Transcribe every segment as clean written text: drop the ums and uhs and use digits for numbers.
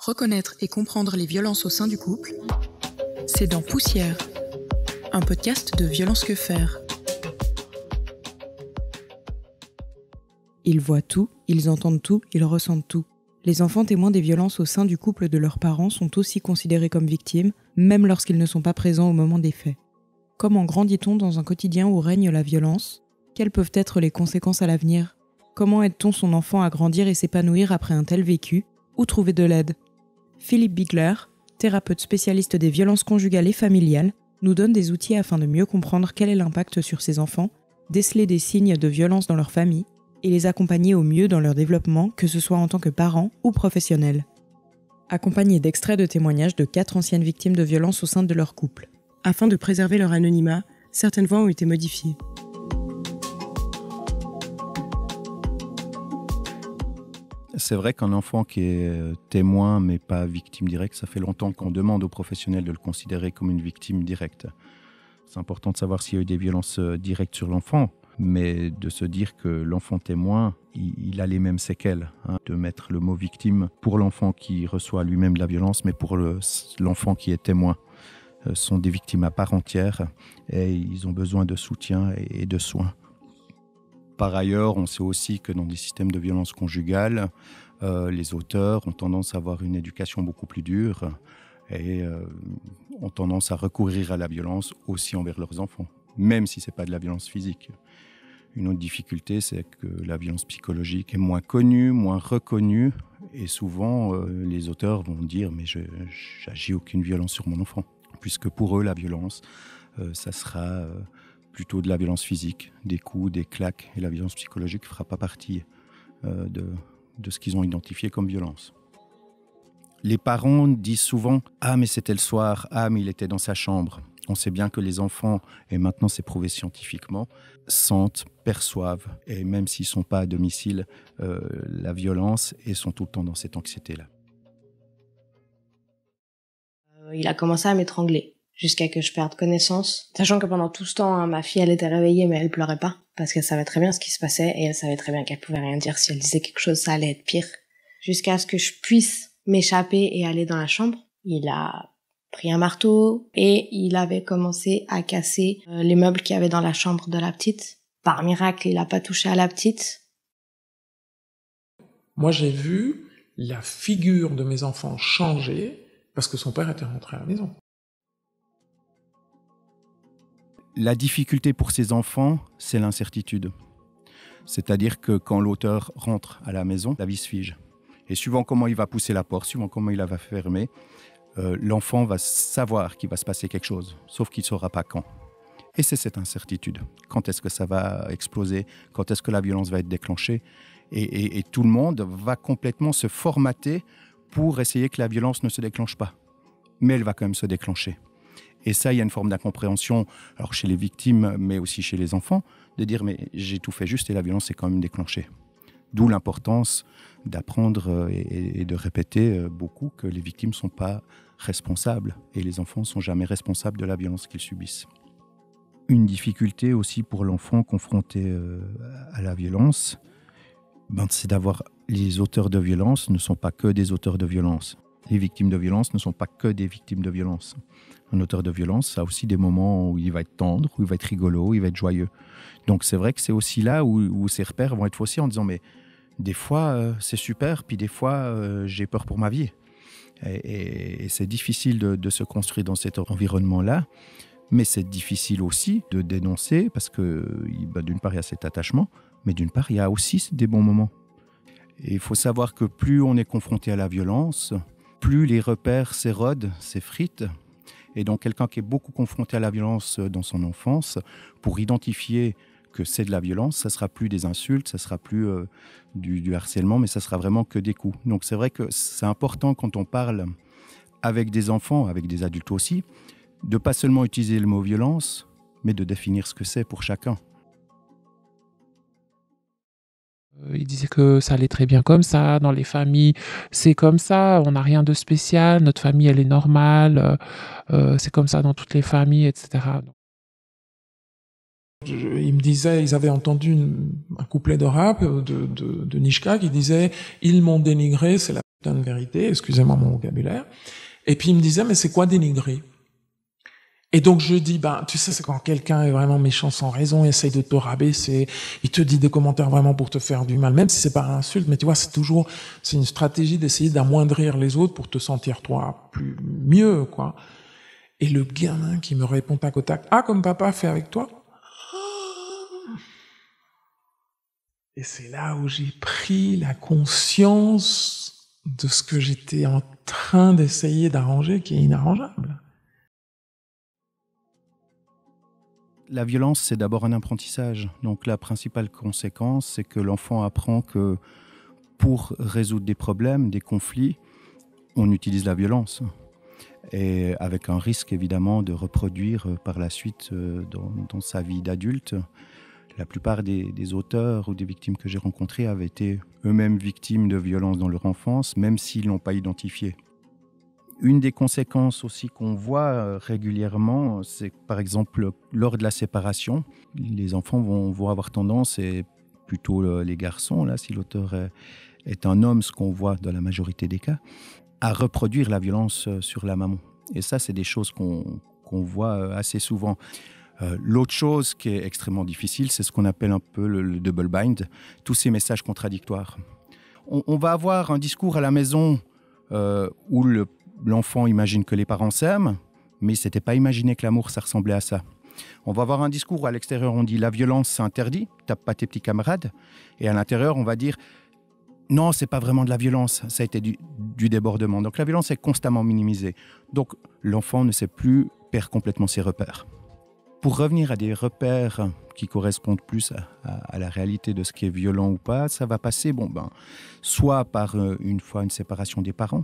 Reconnaître et comprendre les violences au sein du couple, c'est dans Poussière, un podcast de Violence que faire. Ils voient tout, ils entendent tout, ils ressentent tout. Les enfants témoins des violences au sein du couple de leurs parents sont aussi considérés comme victimes, même lorsqu'ils ne sont pas présents au moment des faits. Comment grandit-on dans un quotidien où règne la violence ? Quelles peuvent être les conséquences à l'avenir ? Comment aide-t-on son enfant à grandir et s'épanouir après un tel vécu ? Où trouver de l'aide ? Philippe Bigler, thérapeute spécialiste des violences conjugales et familiales, nous donne des outils afin de mieux comprendre quel est l'impact sur ses enfants, déceler des signes de violence dans leur famille et les accompagner au mieux dans leur développement, que ce soit en tant que parents ou professionnels. Accompagné d'extraits de témoignages de 4 anciennes victimes de violences au sein de leur couple. Afin de préserver leur anonymat, certaines voix ont été modifiées. C'est vrai qu'un enfant qui est témoin mais pas victime directe, ça fait longtemps qu'on demande aux professionnels de le considérer comme une victime directe. C'est important de savoir s'il y a eu des violences directes sur l'enfant, mais de se dire que l'enfant témoin, il a les mêmes séquelles. De mettre le mot victime pour l'enfant qui reçoit lui-même de la violence, mais pour l'enfant qui est témoin. Sont des victimes à part entière et ils ont besoin de soutien et de soins. Par ailleurs, on sait aussi que dans des systèmes de violence conjugale, les auteurs ont tendance à avoir une éducation beaucoup plus dure et ont tendance à recourir à la violence aussi envers leurs enfants, même si ce n'est pas de la violence physique. Une autre difficulté, c'est que la violence psychologique est moins connue, moins reconnue et souvent les auteurs vont dire « mais je n'agis aucune violence sur mon enfant », puisque pour eux, la violence, ça sera plutôt de la violence physique, des coups, des claques, et la violence psychologique ne fera pas partie de ce qu'ils ont identifié comme violence. Les parents disent souvent « Ah, mais c'était le soir, ah, mais il était dans sa chambre ». On sait bien que les enfants, et maintenant c'est prouvé scientifiquement, sentent, perçoivent, et même s'ils ne sont pas à domicile, la violence et sont tout le temps dans cette anxiété-là. Il a commencé à m'étrangler jusqu'à que je perde connaissance. Sachant que pendant tout ce temps, ma fille, elle était réveillée, mais elle pleurait pas. Parce qu'elle savait très bien ce qui se passait et elle savait très bien qu'elle pouvait rien dire. Si elle disait quelque chose, ça allait être pire. Jusqu'à ce que je puisse m'échapper et aller dans la chambre. Il a pris un marteau et il avait commencé à casser les meubles qu'il y avait dans la chambre de la petite. Par miracle, il a pas touché à la petite. Moi, j'ai vu la figure de mes enfants changer parce que son père était rentré à la maison. La difficulté pour ces enfants, c'est l'incertitude. C'est-à-dire que quand l'auteur rentre à la maison, la vie se fige. Et suivant comment il va pousser la porte, suivant comment il la va fermer, l'enfant va savoir qu'il va se passer quelque chose, sauf qu'il ne saura pas quand. Et c'est cette incertitude. Quand est-ce que ça va exploser ? Quand est-ce que la violence va être déclenchée ? Et tout le monde va complètement se formater pour essayer que la violence ne se déclenche pas. Mais elle va quand même se déclencher. Et ça, il y a une forme d'incompréhension, alors chez les victimes, mais aussi chez les enfants, de dire « mais j'ai tout fait juste et la violence est quand même déclenchée ». D'où l'importance d'apprendre et de répéter beaucoup que les victimes ne sont pas responsables et les enfants ne sont jamais responsables de la violence qu'ils subissent. Une difficulté aussi pour l'enfant confronté à la violence, c'est d'avoir les auteurs de violence ne sont pas que des auteurs de violence. Les victimes de violence ne sont pas que des victimes de violence. Un auteur de violence, ça a aussi des moments où il va être tendre, où il va être rigolo, où il va être joyeux. Donc c'est vrai que c'est aussi là où ces repères vont être faussés en disant mais des fois c'est super, puis des fois j'ai peur pour ma vie. Et c'est difficile de se construire dans cet environnement-là, mais c'est difficile aussi de dénoncer parce que d'une part il y a cet attachement, mais d'une part il y a aussi des bons moments. Et il faut savoir que plus on est confronté à la violence, plus les repères s'érodent, s'effritent. Et donc quelqu'un qui est beaucoup confronté à la violence dans son enfance, pour identifier que c'est de la violence, ça ne sera plus des insultes, ça ne sera plus du harcèlement, mais ça sera vraiment que des coups. Donc c'est vrai que c'est important quand on parle avec des enfants, avec des adultes aussi, de ne pas seulement utiliser le mot violence, mais de définir ce que c'est pour chacun. Il disait que ça allait très bien comme ça, dans les familles, c'est comme ça, on n'a rien de spécial, notre famille, elle est normale, c'est comme ça dans toutes les familles, etc. Il me disait, ils avaient entendu un couplet de rap de Nishka qui disait « Ils m'ont dénigré, c'est la putain de vérité, excusez-moi mon vocabulaire. Et puis il me disait, mais c'est quoi dénigrer? Et donc je dis, tu sais, c'est quand quelqu'un est vraiment méchant sans raison, il essaye de te rabaisser, il te dit des commentaires vraiment pour te faire du mal, même si c'est pas un insulte, mais tu vois, c'est une stratégie d'essayer d'amoindrir les autres pour te sentir toi mieux, quoi. Et le gamin qui me répond tac au tac, ah, comme papa fait avec toi? Et c'est là où j'ai pris la conscience de ce que j'étais en train d'essayer d'arranger, qui est inarrangeable. La violence, c'est d'abord un apprentissage. Donc la principale conséquence, c'est que l'enfant apprend que pour résoudre des problèmes, des conflits, on utilise la violence. Et avec un risque évidemment de reproduire par la suite dans sa vie d'adulte. La plupart des auteurs ou des victimes que j'ai rencontrées avaient été eux-mêmes victimes de violences dans leur enfance, même s'ils ne l'ont pas identifié. Une des conséquences aussi qu'on voit régulièrement, c'est par exemple lors de la séparation, les enfants vont avoir tendance, et plutôt les garçons, là, si l'auteur est un homme, ce qu'on voit dans la majorité des cas, à reproduire la violence sur la maman. Et ça, c'est des choses qu'on voit assez souvent. L'autre chose qui est extrêmement difficile, c'est ce qu'on appelle un peu le double bind, tous ces messages contradictoires. On va avoir un discours à la maison où l'enfant imagine que les parents s'aiment, mais il ne s'était pas imaginé que l'amour, ça ressemblait à ça. On va avoir un discours où à l'extérieur, on dit la violence, c'est interdit, tape pas tes petits camarades. Et à l'intérieur, on va dire non, c'est pas vraiment de la violence, ça a été du débordement. Donc la violence est constamment minimisée. Donc l'enfant ne sait plus, perd complètement ses repères. Pour revenir à des repères qui correspondent plus à la réalité de ce qui est violent ou pas, ça va passer soit par une séparation des parents,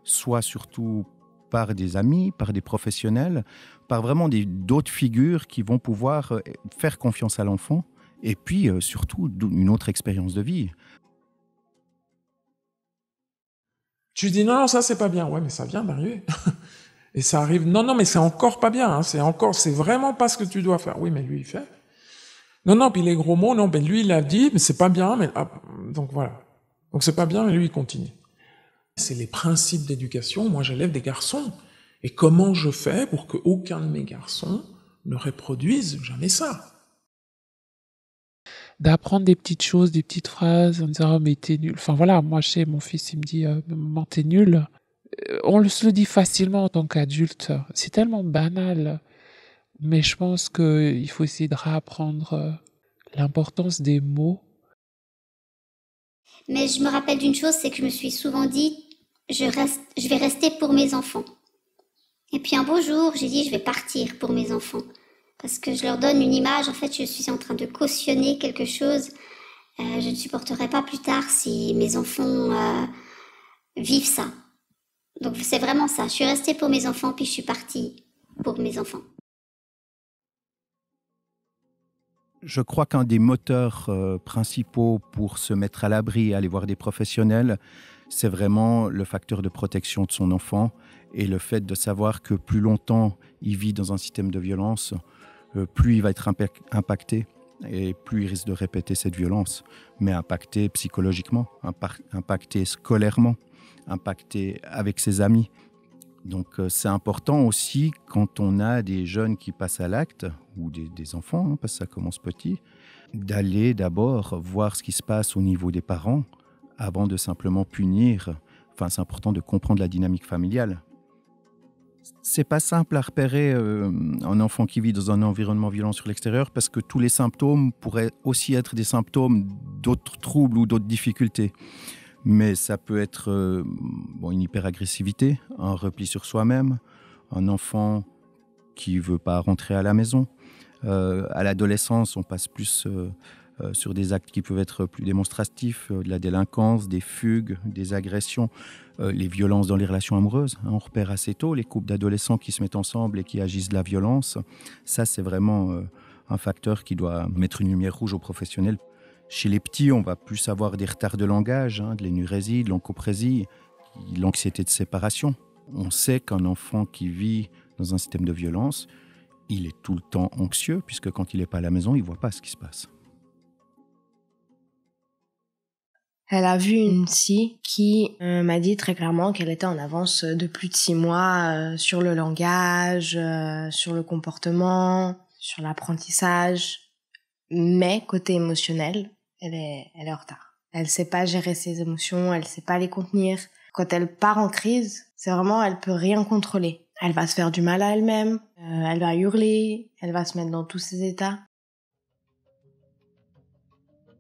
soit surtout par des amis, par des professionnels, par vraiment d'autres figures qui vont pouvoir faire confiance à l'enfant, et puis surtout une autre expérience de vie. Tu dis non, ça c'est pas bien. Ouais, mais ça vient d'arriver. Et ça arrive, non, mais c'est encore pas bien, hein. C'est vraiment pas ce que tu dois faire. Oui, mais lui, il fait. Non, puis les gros mots, non, ben lui, il a dit, mais c'est pas bien, mais, donc voilà. Donc c'est pas bien, mais lui, il continue. C'est les principes d'éducation. Moi, j'élève des garçons. Et comment je fais pour qu'aucun de mes garçons ne reproduise jamais ça? D'apprendre des petites choses, des petites phrases, en disant, oh, mais t'es nul. Enfin voilà, moi, je sais, mon fils, il me dit, maman, t'es nul. On se le dit facilement en tant qu'adulte. C'est tellement banal. Mais je pense qu'il faut essayer de réapprendre l'importance des mots. Mais je me rappelle d'une chose, c'est que je me suis souvent dit, je vais rester pour mes enfants. Et puis un beau jour, j'ai dit, je vais partir pour mes enfants. Parce que je leur donne une image, en fait, je suis en train de cautionner quelque chose. Je ne supporterai pas plus tard si mes enfants vivent ça. Donc c'est vraiment ça. Je suis restée pour mes enfants, puis je suis partie pour mes enfants. Je crois qu'un des moteurs principaux pour se mettre à l'abri et aller voir des professionnels, c'est vraiment le facteur de protection de son enfant et le fait de savoir que plus longtemps il vit dans un système de violence, plus il va être impacté et plus il risque de répéter cette violence, mais impacté psychologiquement, impacté scolairement, impacté avec ses amis. Donc c'est important aussi quand on a des jeunes qui passent à l'acte, ou des enfants, parce que ça commence petit, d'aller d'abord voir ce qui se passe au niveau des parents avant de simplement punir. Enfin, c'est important de comprendre la dynamique familiale. C'est pas simple à repérer un enfant qui vit dans un environnement violent sur l'extérieur parce que tous les symptômes pourraient aussi être des symptômes d'autres troubles ou d'autres difficultés. Mais ça peut être une hyperagressivité, un repli sur soi-même, un enfant qui ne veut pas rentrer à la maison. À l'adolescence, on passe plus sur des actes qui peuvent être plus démonstratifs, de la délinquance, des fugues, des agressions, les violences dans les relations amoureuses. On repère assez tôt les couples d'adolescents qui se mettent ensemble et qui agissent de la violence. Ça, c'est vraiment un facteur qui doit mettre une lumière rouge aux professionnels. Chez les petits, on va plus avoir des retards de langage, de l'énurésie, de l'oncoprésie, l'anxiété de séparation. On sait qu'un enfant qui vit dans un système de violence, il est tout le temps anxieux, puisque quand il n'est pas à la maison, il ne voit pas ce qui se passe. Elle a vu une psy qui m'a dit très clairement qu'elle était en avance de plus de 6 mois sur le langage, sur le comportement, sur l'apprentissage. Mais côté émotionnel, elle est en retard. Elle sait pas gérer ses émotions, elle sait pas les contenir. Quand elle part en crise, c'est vraiment, elle peut rien contrôler. Elle va se faire du mal à elle-même, elle va hurler, elle va se mettre dans tous ses états.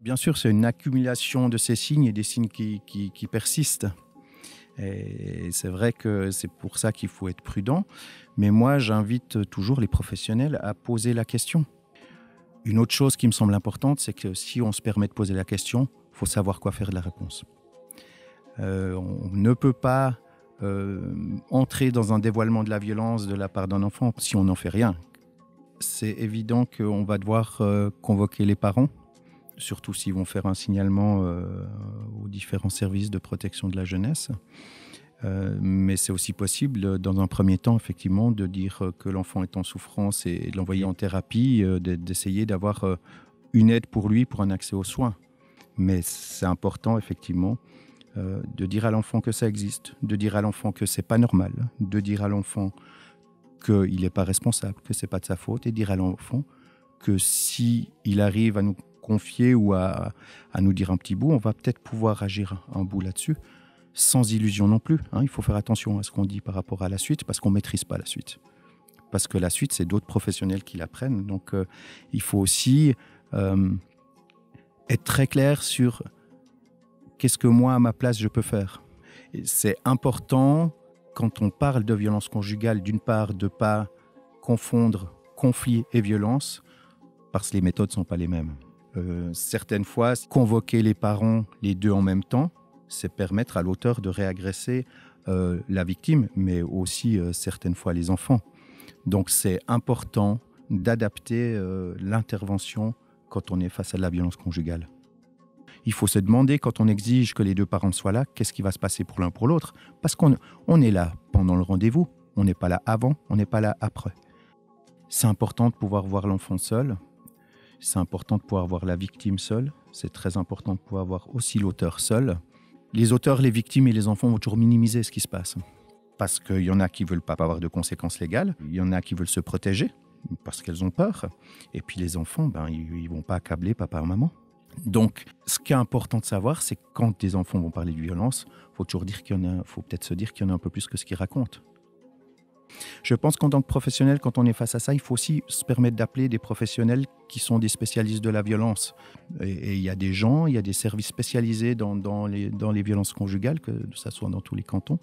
Bien sûr, c'est une accumulation de ces signes et des signes qui persistent. Et c'est vrai que c'est pour ça qu'il faut être prudent. Mais moi, j'invite toujours les professionnels à poser la question. Une autre chose qui me semble importante, c'est que si on se permet de poser la question, il faut savoir quoi faire de la réponse. On ne peut pas entrer dans un dévoilement de la violence de la part d'un enfant si on n'en fait rien. C'est évident qu'on va devoir convoquer les parents, surtout s'ils vont faire un signalement aux différents services de protection de la jeunesse. Mais c'est aussi possible, dans un premier temps, effectivement, de dire que l'enfant est en souffrance et de l'envoyer en thérapie, d'essayer d'avoir une aide pour lui pour un accès aux soins. Mais c'est important, effectivement, de dire à l'enfant que ça existe, de dire à l'enfant que c'est pas normal, de dire à l'enfant qu'il n'est pas responsable, que c'est pas de sa faute, et dire à l'enfant que si il arrive à nous confier ou à nous dire un petit bout, on va peut-être pouvoir agir un bout là-dessus, sans illusion non plus. Il faut faire attention à ce qu'on dit par rapport à la suite, parce qu'on ne maîtrise pas la suite. Parce que la suite, c'est d'autres professionnels qui l'apprennent. Donc, il faut aussi être très clair sur qu'est-ce que moi, à ma place, je peux faire. Et c'est important, quand on parle de violence conjugale, d'une part, de ne pas confondre conflit et violence, parce que les méthodes ne sont pas les mêmes. Certaines fois, convoquer les parents, les deux en même temps, c'est permettre à l'auteur de réagresser la victime, mais aussi certaines fois les enfants. Donc c'est important d'adapter l'intervention quand on est face à de la violence conjugale. Il faut se demander, quand on exige que les deux parents soient là, qu'est-ce qui va se passer pour l'un pour l'autre? Parce qu'on est là pendant le rendez-vous, on n'est pas là avant, on n'est pas là après. C'est important de pouvoir voir l'enfant seul, c'est important de pouvoir voir la victime seule, c'est très important de pouvoir voir aussi l'auteur seul. Les auteurs, les victimes et les enfants vont toujours minimiser ce qui se passe. Parce qu'il y en a qui ne veulent pas avoir de conséquences légales, il y en a qui veulent se protéger parce qu'elles ont peur. Et puis les enfants, ils ne vont pas accabler papa ou maman. Donc, ce qui est important de savoir, c'est que quand des enfants vont parler de violence, faut peut-être se dire qu'il y en a un peu plus que ce qu'ils racontent. Je pense qu'en tant que professionnel, quand on est face à ça, il faut aussi se permettre d'appeler des professionnels qui sont des spécialistes de la violence. Et il y a des gens, il y a des services spécialisés dans les violences conjugales, que ça soit dans tous les cantons.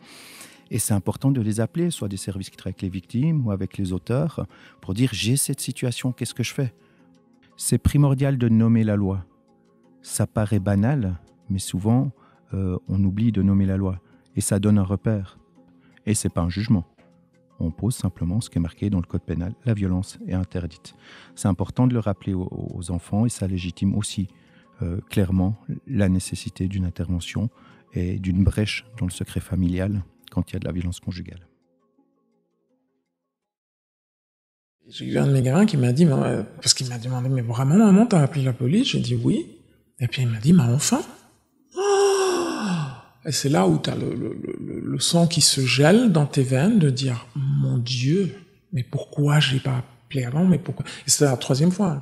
Et c'est important de les appeler, soit des services qui travaillent avec les victimes ou avec les auteurs, pour dire « j'ai cette situation, qu'est-ce que je fais ?» C'est primordial de nommer la loi. Ça paraît banal, mais souvent, on oublie de nommer la loi. Et ça donne un repère. Et ce n'est pas un jugement. On pose simplement ce qui est marqué dans le code pénal. La violence est interdite. C'est important de le rappeler aux enfants et ça légitime aussi clairement la nécessité d'une intervention et d'une brèche dans le secret familial quand il y a de la violence conjugale. J'ai eu un de mes gamins qui m'a dit, parce qu'il m'a demandé, mais vraiment maman, t'as appelé la police? J'ai dit oui. Et puis il m'a dit, mais enfin. Et c'est là où tu as le sang qui se gèle dans tes veines de dire « Mon Dieu, mais pourquoi j'ai pas appelé avant, mais pourquoi ?» Et c'était la 3e fois.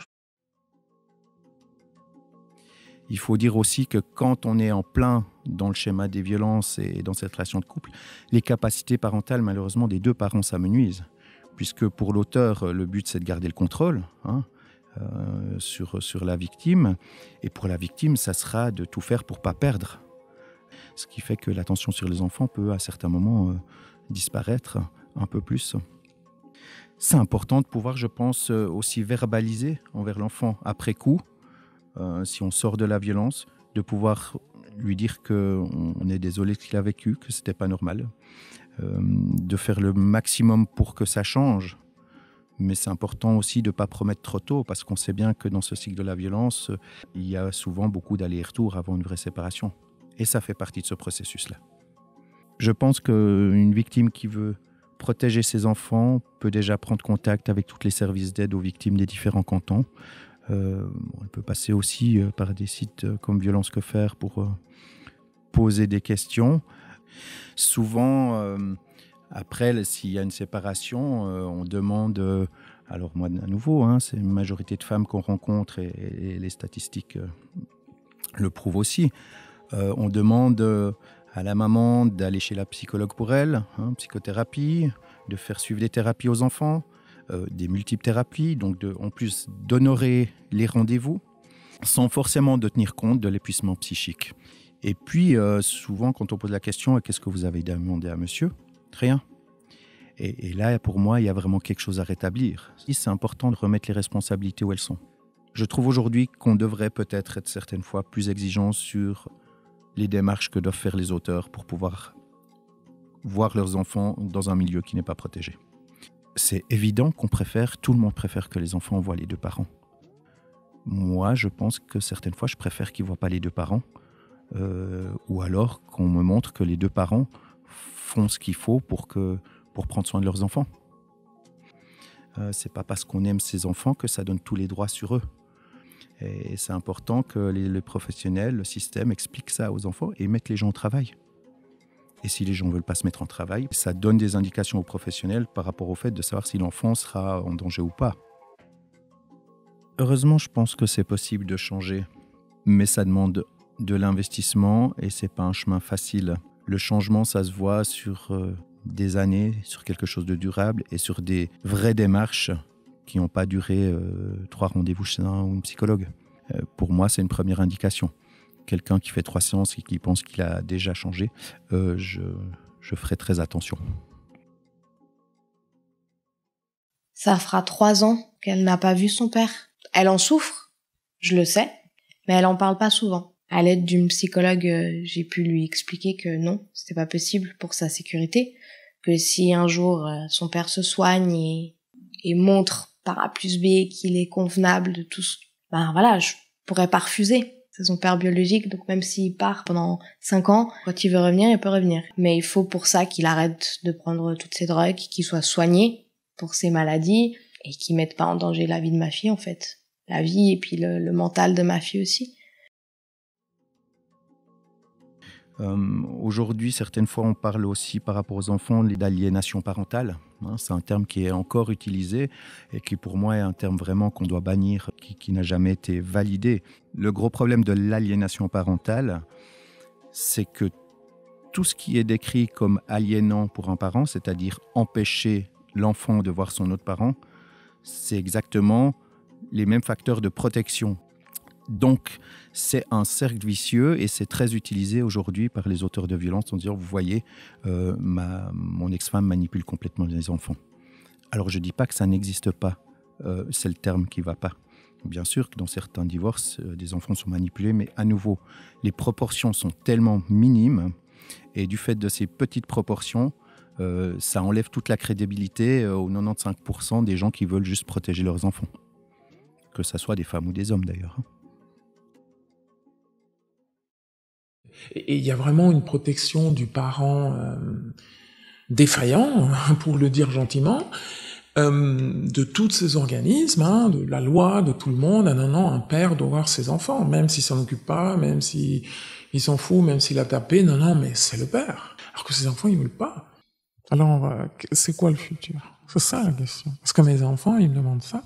Il faut dire aussi que quand on est en plein dans le schéma des violences et dans cette relation de couple, les capacités parentales, malheureusement, des deux parents s'amenuisent. Puisque pour l'auteur, le but, c'est de garder le contrôle sur la victime. Et pour la victime, ça sera de tout faire pour ne pas perdre. Ce qui fait que l'attention sur les enfants peut à certains moments disparaître un peu plus. C'est important de pouvoir, je pense, aussi verbaliser envers l'enfant après coup, si on sort de la violence, de pouvoir lui dire qu'on est désolé de ce qu'il a vécu, que ce n'était pas normal, de faire le maximum pour que ça change. Mais c'est important aussi de ne pas promettre trop tôt, parce qu'on sait bien que dans ce cycle de la violence, il y a souvent beaucoup d'allers-retours avant une vraie séparation. Et ça fait partie de ce processus-là. Je pense qu'une victime qui veut protéger ses enfants peut déjà prendre contact avec tous les services d'aide aux victimes des différents cantons. On peut passer aussi par des sites comme Violence Que Faire pour poser des questions. Souvent, après, s'il y a une séparation, on demande... alors moi, à nouveau, c'est une majorité de femmes qu'on rencontre et les statistiques le prouvent aussi. On demande à la maman d'aller chez la psychologue pour elle, psychothérapie, de faire suivre des thérapies aux enfants, des multiples thérapies, donc en plus d'honorer les rendez-vous, sans forcément de tenir compte de l'épuisement psychique. Et puis, souvent, quand on pose la question « Qu'est-ce que vous avez demandé à monsieur ?» Rien. Et là, pour moi, il y a vraiment quelque chose à rétablir. C'est important de remettre les responsabilités où elles sont. Je trouve aujourd'hui qu'on devrait peut-être être certaines fois plus exigeant sur les démarches que doivent faire les auteurs pour pouvoir voir leurs enfants dans un milieu qui n'est pas protégé. C'est évident tout le monde préfère que les enfants voient les deux parents. Moi, je pense que certaines fois, je préfère qu'ils ne voient pas les deux parents, ou alors qu'on me montre que les deux parents font ce qu'il faut pour prendre soin de leurs enfants. C'est pas parce qu'on aime ses enfants que ça donne tous les droits sur eux. Et c'est important que les professionnels, le système, expliquent ça aux enfants et mettent les gens au travail. Et si les gens ne veulent pas se mettre en travail, ça donne des indications aux professionnels par rapport au fait de savoir si l'enfant sera en danger ou pas. Heureusement, je pense que c'est possible de changer, mais ça demande de l'investissement et c'est pas un chemin facile. Le changement, ça se voit sur des années, sur quelque chose de durable et sur des vraies démarches qui n'ont pas duré 3 rendez-vous chez un ou une psychologue. Pour moi, c'est une première indication. Quelqu'un qui fait 3 séances et qui pense qu'il a déjà changé, je ferai très attention. Ça fera 3 ans qu'elle n'a pas vu son père. Elle en souffre, je le sais, mais elle en parle pas souvent. À l'aide d'une psychologue, j'ai pu lui expliquer que non, c'était pas possible pour sa sécurité, que si un jour son père se soigne et montre par A plus B qu'il est convenable de tout ce... je pourrais pas refuser. C'est son père biologique, donc même s'il part pendant 5 ans, quand il veut revenir, il peut revenir. Mais il faut pour ça qu'il arrête de prendre toutes ces drogues, qu'il soit soigné pour ses maladies et qu'il mette pas en danger la vie de ma fille, en fait. La vie et puis le mental de ma fille aussi. Aujourd'hui, certaines fois, on parle aussi par rapport aux enfants d'aliénation parentale. C'est un terme qui est encore utilisé et qui, pour moi, est un terme vraiment qu'on doit bannir, qui n'a jamais été validé. Le gros problème de l'aliénation parentale, c'est que tout ce qui est décrit comme aliénant pour un parent, c'est-à-dire empêcher l'enfant de voir son autre parent, c'est exactement les mêmes facteurs de protection. Donc, c'est un cercle vicieux et c'est très utilisé aujourd'hui par les auteurs de violence en disant, vous voyez, mon ex-femme manipule complètement les enfants. Alors, je ne dis pas que ça n'existe pas, c'est le terme qui ne va pas. Bien sûr que dans certains divorces, des enfants sont manipulés, mais à nouveau, les proportions sont tellement minimes et du fait de ces petites proportions, ça enlève toute la crédibilité aux 95% des gens qui veulent juste protéger leurs enfants. Que ce soit des femmes ou des hommes d'ailleurs. Et il y a vraiment une protection du parent défaillant, pour le dire gentiment, de tous ces organismes, de la loi, de tout le monde. Non, un père doit voir ses enfants, même s'il s'en occupe pas, même s'il s'en fout, même s'il a tapé. Non, mais c'est le père. Alors que ses enfants, ils veulent pas. Alors, c'est quoi le futur? C'est ça la question. Parce que mes enfants, ils me demandent ça.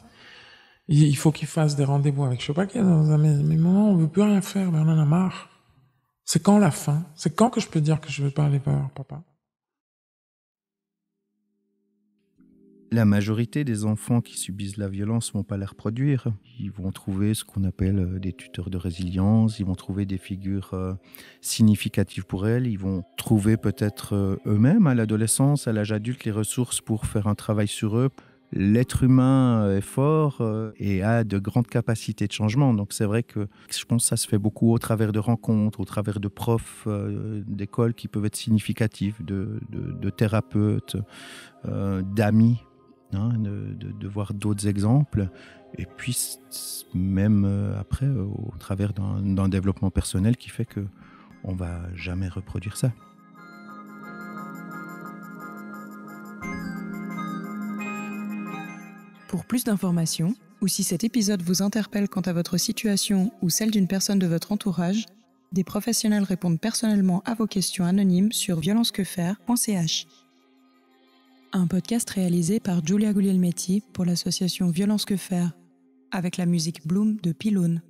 Il faut qu'ils fassent des rendez-vous avec je sais pas qui. Mais maman, on veut plus rien faire, mais on en a marre. C'est quand la fin? C'est quand que je peux dire que je veux pas aller voir papa? La majorité des enfants qui subissent la violence ne vont pas la reproduire. Ils vont trouver ce qu'on appelle des tuteurs de résilience, ils vont trouver des figures significatives pour elles, ils vont trouver peut-être eux-mêmes à l'adolescence, à l'âge adulte, les ressources pour faire un travail sur eux. L'être humain est fort et a de grandes capacités de changement. Donc c'est vrai que je pense que ça se fait beaucoup au travers de rencontres, au travers de profs d'école qui peuvent être significatifs, de thérapeutes, d'amis, de voir d'autres exemples. Et puis même après, au travers d'un développement personnel qui fait qu'on ne va jamais reproduire ça. Pour plus d'informations, ou si cet épisode vous interpelle quant à votre situation ou celle d'une personne de votre entourage, des professionnels répondent personnellement à vos questions anonymes sur violencequefaire.ch. Un podcast réalisé par Giulia Guglielmetti pour l'association Violence Que Faire, avec la musique Bloom de Pylone.